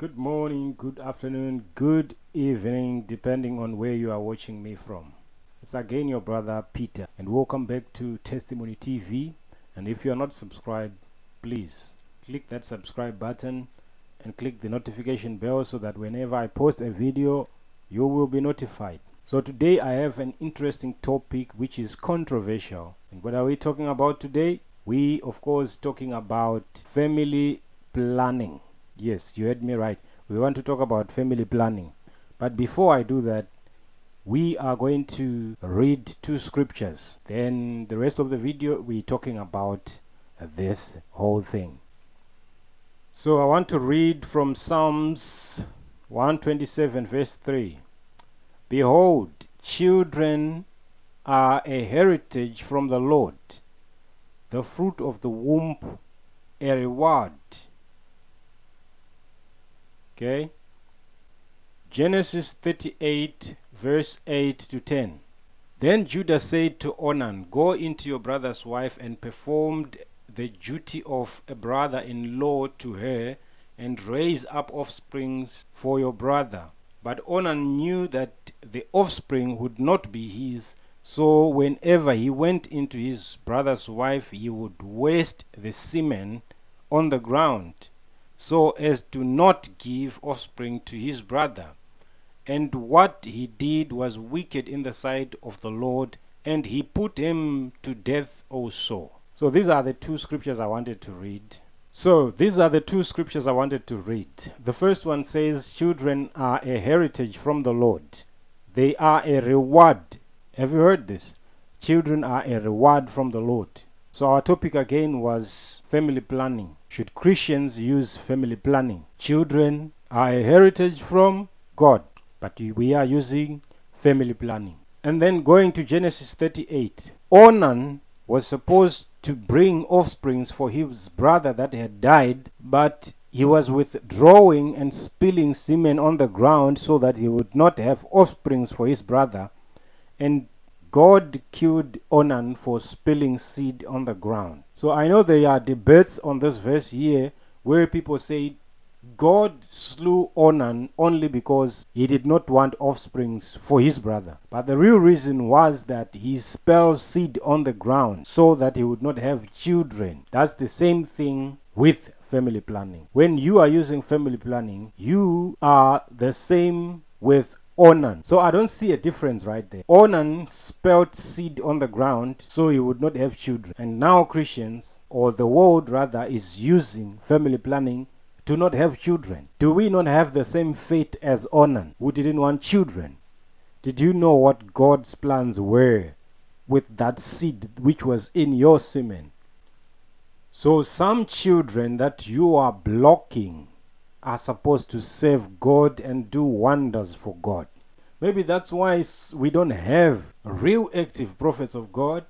Good morning, good afternoon, good evening, depending on where you are watching me from. It's again your brother Peter, and welcome back to Testimony TV. And if you are not subscribed, please click that subscribe button and click the notification bell so that whenever I post a video, you will be notified. So today I have an interesting topic which is controversial. And what are we talking about today? We, of course, talking about family planning. Yes, you heard me right. We want to talk about family planning. But before I do that, we are going to read two scriptures. Then the rest of the video, we're talking about this whole thing. So I want to read from Psalms 127 verse 3. Behold, children are a heritage from the Lord, the fruit of the womb a reward. Okay. Genesis 38 verse 8 to 10. Then Judah said to Onan, Go into your brother's wife, and performed the duty of a brother-in-law to her, and raise up offsprings for your brother. But Onan knew that the offspring would not be his, so whenever he went into his brother's wife, he would waste the semen on the ground, so as to not give offspring to his brother. And what he did was wicked in the sight of the Lord, and he put him to death also. So these are the two scriptures I wanted to read. The first one says, children are a heritage from the Lord. They are a reward. Have you heard this? Children are a reward from the Lord. So our topic again was family planning. Should Christians use family planning? Children are a heritage from God, but we are using family planning. And then going to Genesis 38, Onan was supposed to bring offsprings for his brother that had died, but he was withdrawing and spilling semen on the ground so that he would not have offsprings for his brother. And God killed Onan for spilling seed on the ground. So I know there are debates on this verse here where people say God slew Onan only because he did not want offsprings for his brother. But the real reason was that he spilled seed on the ground so that he would not have children. That's the same thing with family planning. When you are using family planning, you are the same with Onan. So I don't see a difference right there. Onan spelled seed on the ground so he would not have children. And now Christians, or the world rather, is using family planning to not have children. Do we not have the same fate as Onan, who didn't want children? Did you know what God's plans were with that seed which was in your semen? So some children that you are blocking are supposed to serve God and do wonders for God. Maybe that's why we don't have real active prophets of God.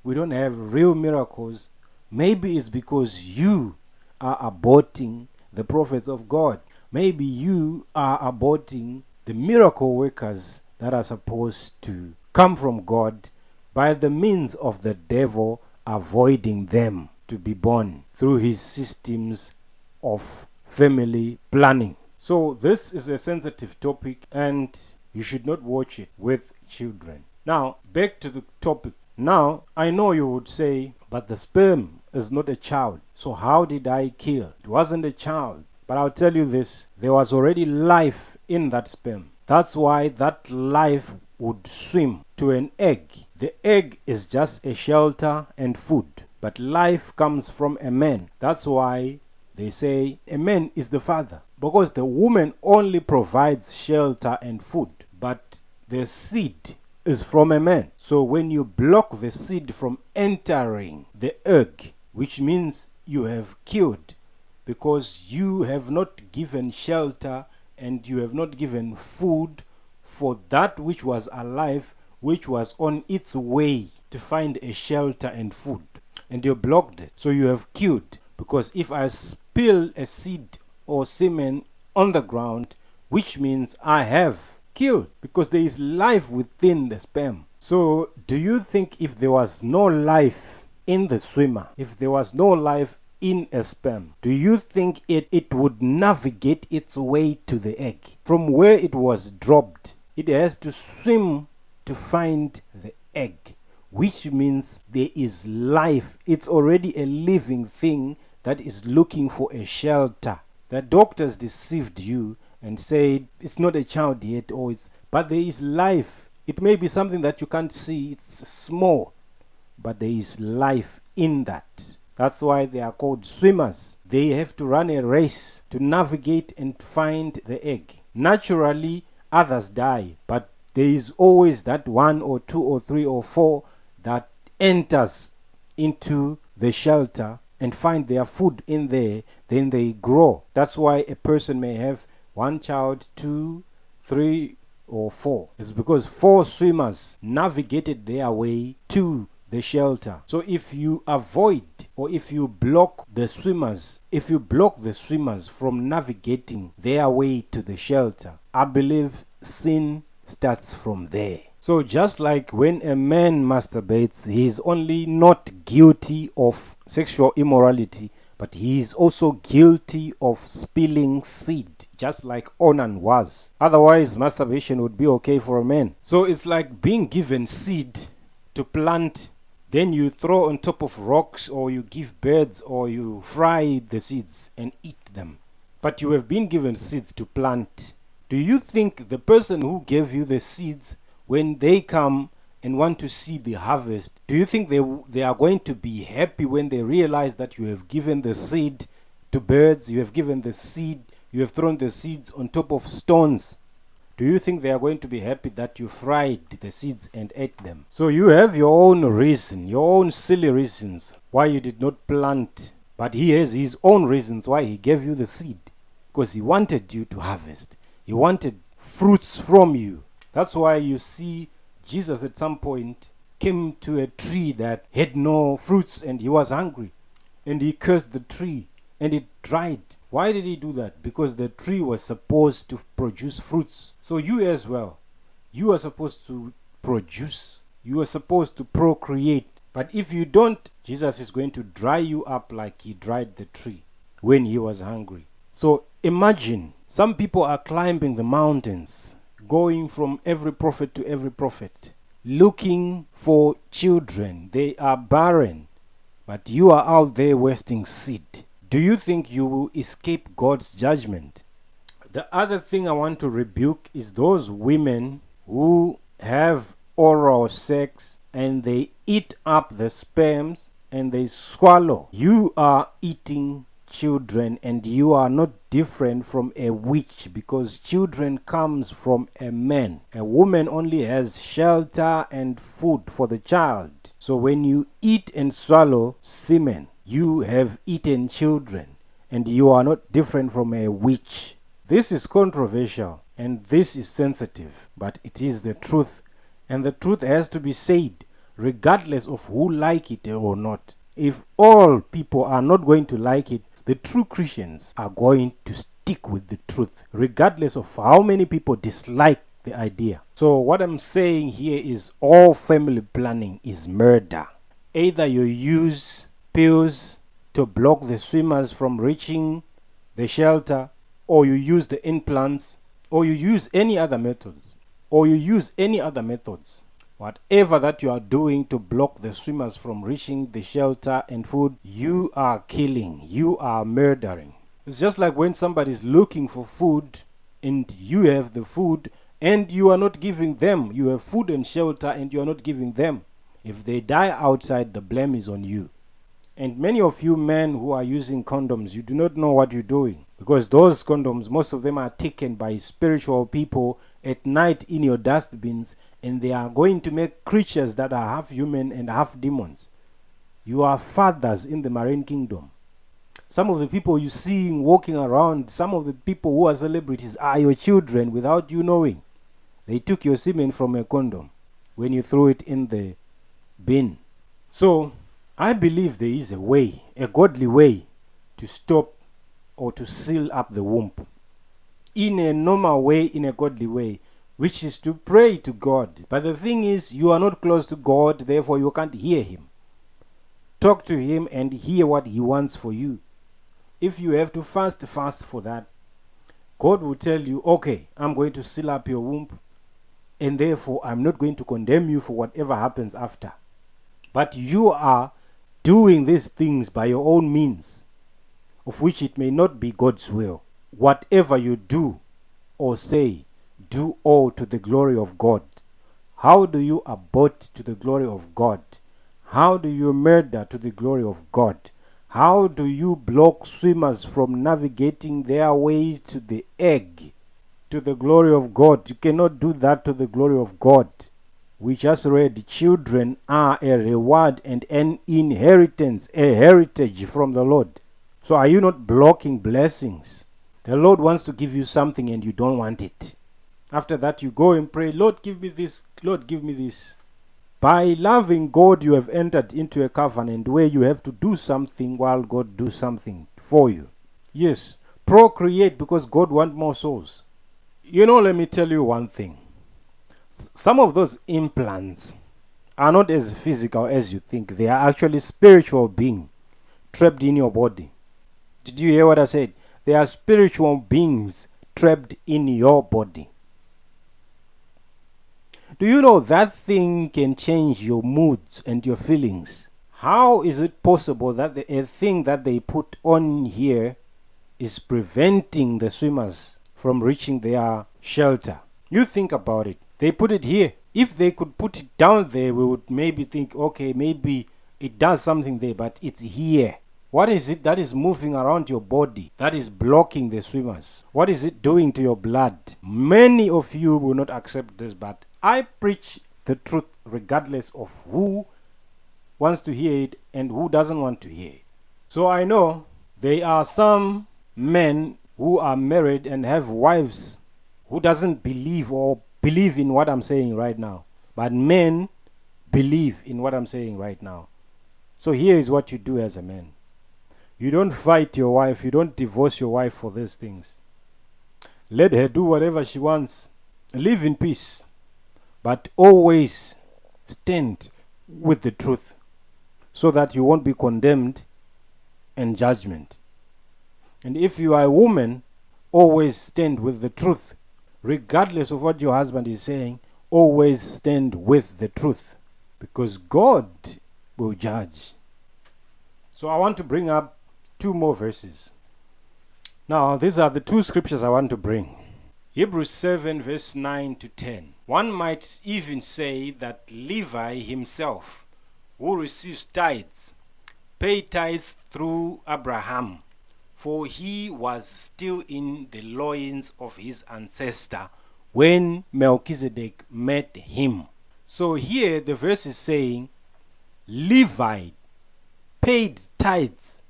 We don't have real miracles. Maybe it's because you are aborting the prophets of God. Maybe you are aborting the miracle workers that are supposed to come from God by the means of the devil avoiding them to be born through his systems of family planning. So this is a sensitive topic and you should not watch it with children. Now, back to the topic. Now, I know you would say, but the sperm is not a child. So how did I kill? It wasn't a child. But I'll tell you this, there was already life in that sperm. That's why that life would swim to an egg. The egg is just a shelter and food. But life comes from a man. That's why they say a man is the father, because the woman only provides shelter and food, but the seed is from a man. So when you block the seed from entering the egg, which means you have killed, because you have not given shelter and you have not given food for that which was alive, which was on its way to find a shelter and food, and you blocked it. So you have killed. Because if I spill a seed or semen on the ground, which means I have killed, because there is life within the sperm. So do you think if there was no life in the swimmer, if there was no life in a sperm, do you think it would navigate its way to the egg? From where it was dropped, it has to swim to find the egg, which means there is life. It's already a living thing that is looking for a shelter. The doctors deceived you and said it's not a child yet, but there is life. It may be something that you can't see, it's small, but there is life in that. That's why they are called swimmers. They have to run a race to navigate and find the egg. Naturally, others die, but there is always that 1 or 2 or 3 or 4 that enters into the shelter and find their food in there. Then they grow. That's why a person may have 1 child, 2, 3 or 4. It's because 4 swimmers navigated their way to the shelter. So if you avoid, or if you block the swimmers, from navigating their way to the shelter, I believe sin starts from there. So just like when a man masturbates, he is only not guilty of sexual immorality, but he is also guilty of spilling seed, just like Onan was. Otherwise, masturbation would be okay for a man. So it's like being given seed to plant, then you throw on top of rocks, or you give birds, or you fry the seeds and eat them. But you have been given seeds to plant. Do you think the person who gave you the seeds, when they come and want to see the harvest, do you think they are going to be happy when they realize that you have given the seed to birds, you have given the seed, you have thrown the seeds on top of stones? Do you think they are going to be happy that you fried the seeds and ate them? So you have your own reason, your own silly reasons why you did not plant. But he has his own reasons why he gave you the seed. Because he wanted you to harvest. He wanted fruits from you. That's why you see Jesus at some point came to a tree that had no fruits and he was hungry. And he cursed the tree and it dried. Why did he do that? Because the tree was supposed to produce fruits. So you as well, you are supposed to produce. You are supposed to procreate. But if you don't, Jesus is going to dry you up like he dried the tree when he was hungry. So imagine, some people are climbing the mountains, going from every prophet to every prophet, looking for children. They are barren, but you are out there wasting seed. Do you think you will escape God's judgment? The other thing I want to rebuke is those women who have oral sex and they eat up the sperms and they swallow. You are eating children and you are not different from a witch, because children comes from a man. A woman only has shelter and food for the child. So when you eat and swallow semen, you have eaten children and you are not different from a witch. This is controversial and this is sensitive, but it is the truth, and the truth has to be said regardless of who like it or not. If all people are not going to like it, the true Christians are going to stick with the truth regardless of how many people dislike the idea. So what I'm saying here is all family planning is murder. Either you use pills to block the swimmers from reaching the shelter, or you use the implants, or you use any other methods, Whatever that you are doing to block the swimmers from reaching the shelter and food, you are killing, you are murdering. It's just like when somebody is looking for food and you have the food and you are not giving them. You have food and shelter and you are not giving them. If they die outside, the blame is on you. And many of you men who are using condoms, you do not know what you're doing, because those condoms, most of them are taken by spiritual people at night in your dustbins, and they are going to make creatures that are half human and half demons. You are fathers in the marine kingdom. Some of the people you see walking around, some of the people who are celebrities are your children without you knowing. They took your semen from a condom when you threw it in the bin. So I believe there is a way, a godly way, to stop or to seal up the womb. In a normal way, in a godly way, which is to pray to God. But the thing is, you are not close to God, therefore you can't hear him. talk to him and hear what he wants for you. If you have to fast for that. God will tell you, okay, I'm going to seal up your womb, and therefore I'm not going to condemn you for whatever happens after. But you are doing these things by your own means, of which it may not be God's will. Whatever you do or say, do all to the glory of God. How do you abort to the glory of God? How do you murder to the glory of God? How do you block swimmers from navigating their way to the egg, to the glory of God? You cannot do that to the glory of God. We just read, children are a reward and an inheritance, a heritage from the Lord. So are you not blocking blessings? The Lord wants to give you something and you don't want it. After that you go and pray, Lord, give me this, Lord, give me this. By loving God, you have entered into a covenant where you have to do something while God does something for you. Yes, procreate because God wants more souls. Let me tell you one thing. Some of those implants are not as physical as you think. They are actually spiritual beings trapped in your body. Did you hear what I said? They are spiritual beings trapped in your body. Do you know that thing can change your moods and your feelings? How is it possible that a thing that they put on here is preventing the swimmers from reaching their shelter? You think about it. They put it here. If they could put it down there, we would maybe think, okay, maybe it does something there, but it's here. What is it that is moving around your body that is blocking the swimmers? What is it doing to your blood? Many of you will not accept this, but I preach the truth regardless of who wants to hear it and who doesn't want to hear it. So I know there are some men who are married and have wives who doesn't believe in what I'm saying right now. But men believe in what I'm saying right now. So here is what you do as a man. You don't fight your wife. You don't divorce your wife for these things. Let her do whatever she wants. Live in peace. But always stand with the truth so that you won't be condemned in judgment. And if you are a woman, always stand with the truth. Regardless of what your husband is saying, always stand with the truth. Because God will judge. So I want to bring up 2 more verses. Now, these are the 2 scriptures I want to bring. Hebrews 7 verse 9 to 10. One might even say that Levi himself, who receives tithes, paid tithes through Abraham, for he was still in the loins of his ancestor when Melchizedek met him. So here the verse is saying Levi paid tithes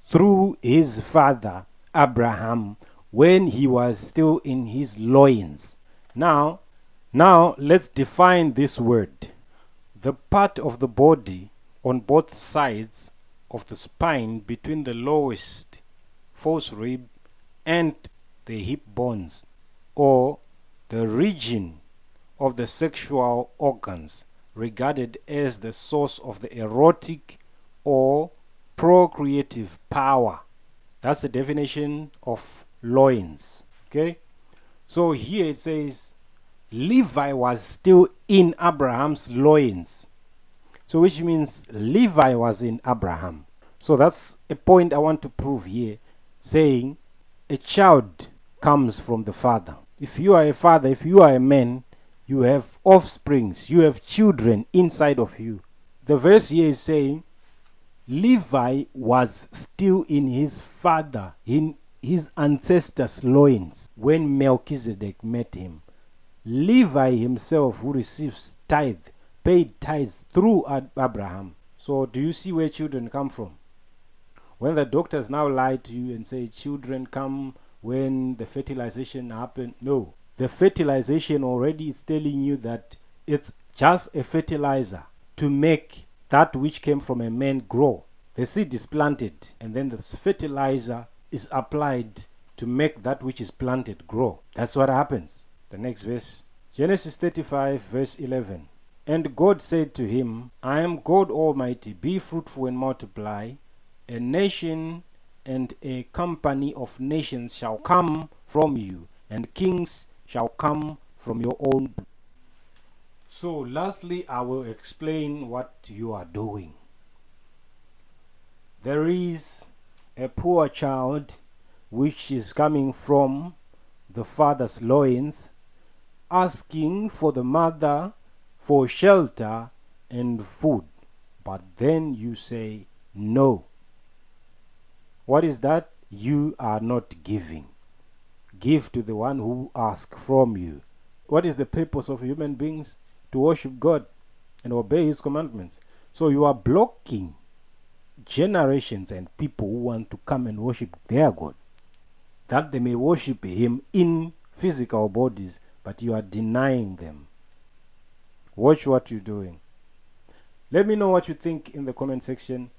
through his father Abraham when he was still in his loins. Now let's define this word. The part of the body on both sides of the spine between the lowest false rib and the hip bones, or the region of the sexual organs regarded as the source of the erotic or procreative power. That's the definition of loins. Okay, so here it says Levi was still in Abraham's loins, so which means Levi was in Abraham. So that's a point I want to prove here, saying a child comes from the father. If you are a father, if you are a man, you have offsprings, you have children inside of you. The verse here is saying Levi was still in his father, in his ancestors' loins when Melchizedek met him. Levi himself, who receives tithe, paid tithes through Abraham. So do you see where children come from? When the doctors now lie to you and say children come when the fertilization happened, no. The fertilization already is telling you that it's just a fertilizer to make that which came from a man grow. The seed is planted and then the fertilizer is applied to make that which is planted grow. That's what happens. The next verse, Genesis 35 verse 11. And God said to him, I am God Almighty, be fruitful and multiply. A nation and a company of nations shall come from you, and kings shall come from your own. So lastly, I will explain what you are doing. There is a poor child which is coming from the father's loins, asking for the mother for shelter and food. But then you say no. What is that? You are not giving. Give to the one who asks from you. What is the purpose of human beings? To worship God and obey His commandments. So you are blocking generations and people who want to come and worship their God, that they may worship Him in physical bodies, but you are denying them. Watch what you're doing. Let me know what you think in the comment section.